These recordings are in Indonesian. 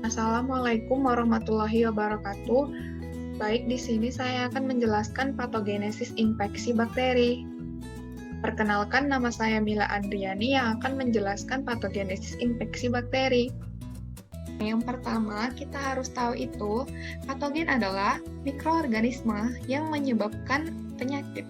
Assalamualaikum warahmatullahi wabarakatuh. Baik, di sini saya akan menjelaskan patogenesis infeksi bakteri. Perkenalkan, nama saya Mila Andriani yang akan menjelaskan patogenesis infeksi bakteri. Yang pertama, kita harus tahu itu, patogen adalah mikroorganisme yang menyebabkan penyakit.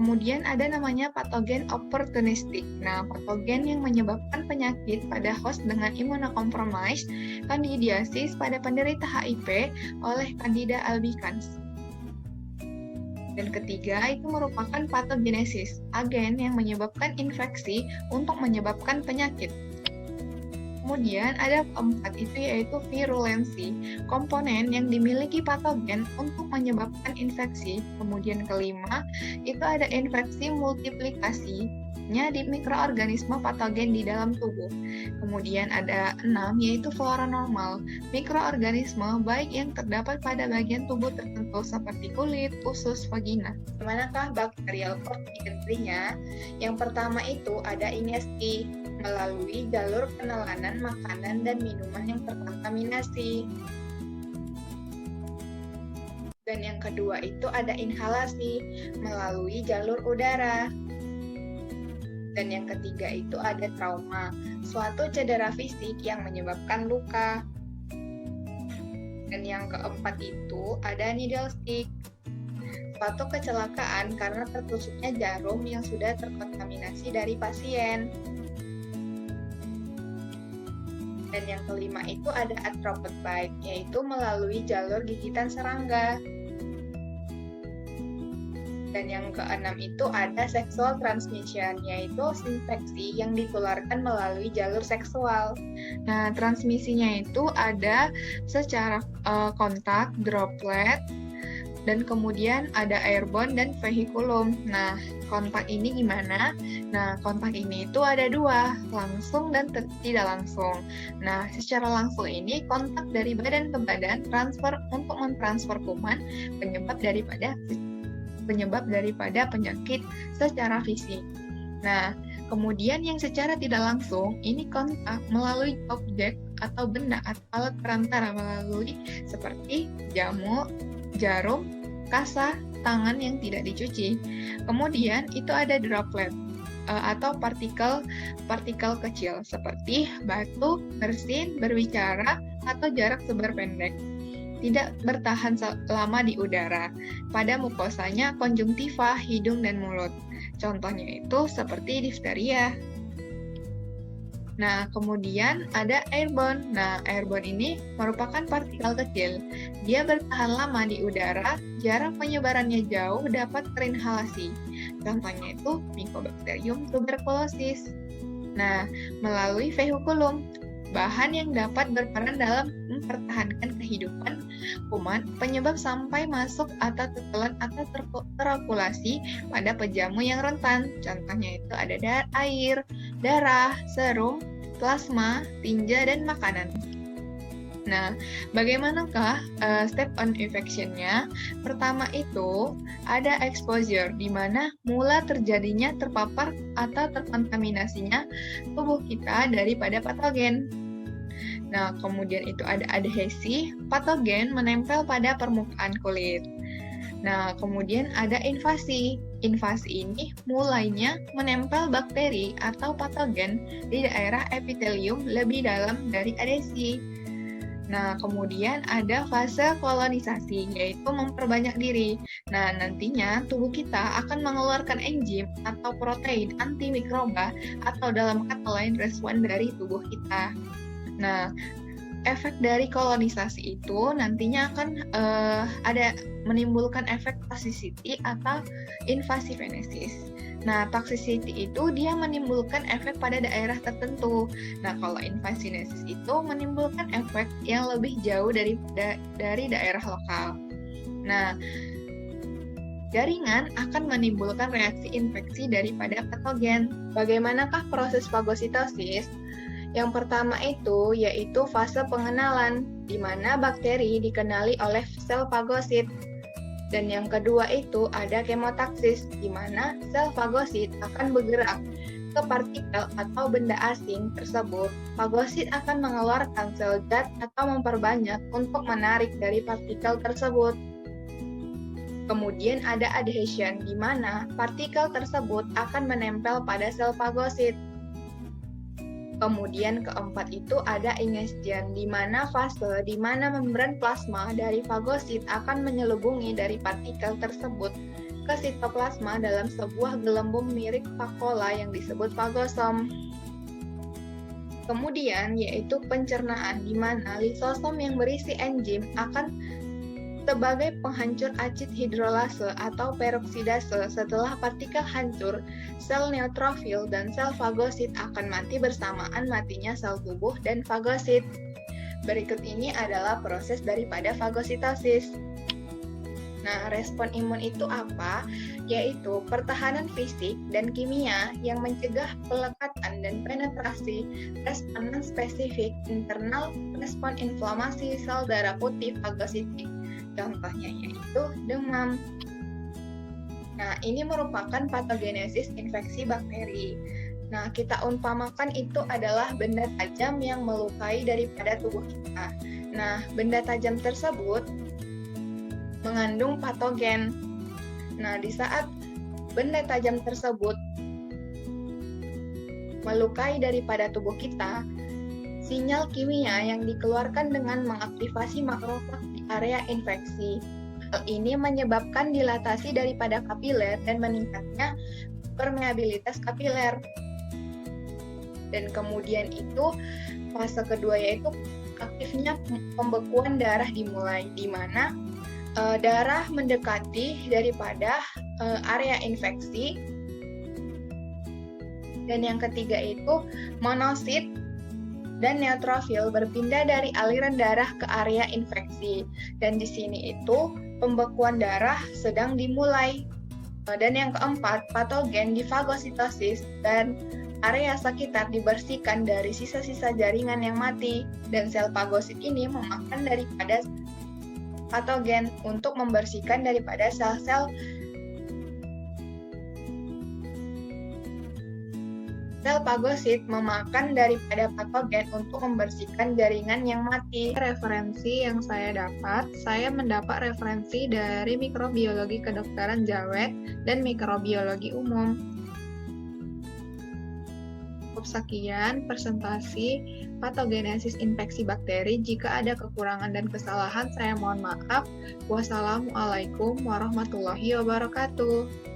Kemudian ada namanya patogen opportunistik. Nah, patogen yang menyebabkan penyakit pada host dengan immunocompromised candidiasis pada penderita HIV oleh Candida albicans. Dan ketiga, itu merupakan patogenesis, agen yang menyebabkan infeksi untuk menyebabkan penyakit. Kemudian ada keempat, itu yaitu virulensi, komponen yang dimiliki patogen untuk menyebabkan infeksi. Kemudian kelima, itu ada infeksi multiplikasinya di mikroorganisme patogen di dalam tubuh. Kemudian ada 6, yaitu flora normal, mikroorganisme baik yang terdapat pada bagian tubuh tertentu seperti kulit, usus, vagina. Manakah bakterial entry-nya? Yang pertama itu ada iniesti, melalui jalur penelanan makanan dan minuman yang terkontaminasi. Dan yang kedua itu ada inhalasi, melalui jalur udara. Dan yang ketiga itu ada trauma, suatu cedera fisik yang menyebabkan luka. Dan yang keempat itu ada needle stick, suatu kecelakaan karena tertusuknya jarum yang sudah terkontaminasi dari pasien. Dan yang kelima itu ada arthropod bite, yaitu melalui jalur gigitan serangga. Dan yang keenam itu ada sexual transmission, yaitu infeksi yang ditularkan melalui jalur seksual. Nah, transmisinya itu ada secara kontak, droplet, dan kemudian ada airborne dan vehiculum. Nah, kontak ini gimana? Nah, kontak ini itu ada dua, langsung dan tidak langsung. Nah, secara langsung ini kontak dari badan ke badan, transfer untuk mentransfer kuman, penyebab daripada penyakit secara fisik. Nah, kemudian yang secara tidak langsung, ini kontak melalui objek atau benda atau alat perantara melalui seperti jamu, jarum, kasa, tangan yang tidak dicuci. Kemudian itu ada droplet atau partikel kecil seperti batu, bersin, berbicara, atau jarak sebar pendek. Tidak bertahan lama di udara. Pada mukosanya konjungtiva, hidung, dan mulut. Contohnya itu seperti difteria. Nah, kemudian ada airborne. Nah, airborne ini merupakan partikel kecil. Dia bertahan lama di udara, jarak penyebarannya jauh, dapat terinhalasi. Contohnya itu Mycobacterium tuberculosis. Nah, melalui vehiculum, bahan yang dapat berperan dalam mempertahankan kehidupan kuman, penyebab sampai masuk atau tetelan atau terokulasi pada pejamu yang rentan. Contohnya itu ada air, darah, serum, plasma, tinja, dan makanan. Nah, bagaimanakah step on infection-nya? Pertama itu ada exposure, di mana mula terjadinya terpapar atau terkontaminasinya tubuh kita daripada patogen. Nah, kemudian itu ada adhesi, patogen menempel pada permukaan kulit. Nah, kemudian ada invasi. Invasi ini mulainya menempel bakteri atau patogen di daerah epitelium lebih dalam dari adhesi. Nah, kemudian ada fase kolonisasi, yaitu memperbanyak diri. Nah, nantinya tubuh kita akan mengeluarkan enzim atau protein antimikroba atau dalam kata lain respon dari tubuh kita. Nah, efek dari kolonisasi itu nantinya akan ada menimbulkan efek toxicity atau invasivenesis. Nah, toxicity itu dia menimbulkan efek pada daerah tertentu. Nah, kalau invasivenesis itu menimbulkan efek yang lebih jauh dari daerah lokal. Nah, jaringan akan menimbulkan reaksi infeksi daripada patogen. Bagaimanakah proses fagositosis? Yang pertama itu yaitu fase pengenalan, di mana bakteri dikenali oleh sel fagosit. Dan yang kedua itu ada kemotaksis, di mana sel fagosit akan bergerak ke partikel atau benda asing tersebut, fagosit akan mengeluarkan sel zat atau memperbanyak untuk menarik dari partikel tersebut. Kemudian ada adhesion, di mana partikel tersebut akan menempel pada sel fagosit. Kemudian keempat itu ada ingestion, di mana fase di mana membran plasma dari fagosit akan menyelubungi dari partikel tersebut ke sitoplasma dalam sebuah gelembung mirip vakuola yang disebut fagosom. Kemudian yaitu pencernaan, di mana lisosom yang berisi enzim akan sebagai penghancur acid hidrolase atau peroksidase. Setelah partikel hancur, sel neutrofil dan sel fagosit akan mati bersamaan matinya sel tubuh dan fagosit. Berikut ini adalah proses daripada fagositosis. Nah, respon imun itu apa? Yaitu pertahanan fisik dan kimia yang mencegah pelekatan dan penetrasi respon spesifik internal respon inflamasi sel darah putih fagositik. Contohnya yaitu demam. Nah, ini merupakan patogenesis infeksi bakteri. Nah, kita umpamakan itu adalah benda tajam yang melukai daripada tubuh kita. Nah, benda tajam tersebut mengandung patogen. Nah, di saat benda tajam tersebut melukai daripada tubuh kita, sinyal kimia yang dikeluarkan dengan mengaktifasi makrofag di area infeksi. Hal ini menyebabkan dilatasi daripada kapiler dan meningkatnya permeabilitas kapiler. Dan kemudian itu fase kedua yaitu aktifnya pembekuan darah dimulai, di mana darah mendekati daripada area infeksi. Dan yang ketiga itu monosit dan neutrofil berpindah dari aliran darah ke area infeksi. Dan di sini itu pembekuan darah sedang dimulai. Dan yang keempat, patogen difagositosis dan area sekitar dibersihkan dari sisa-sisa jaringan yang mati. Dan sel fagosit ini memakan daripada patogen untuk membersihkan daripada sel-sel fagosit memakan daripada patogen untuk membersihkan jaringan yang mati. Referensi yang saya mendapat referensi dari Mikrobiologi Kedokteran Jawet dan Mikrobiologi Umum. Sekian presentasi patogenesis infeksi bakteri. Jika ada kekurangan dan kesalahan, saya mohon maaf. Wassalamualaikum warahmatullahi wabarakatuh.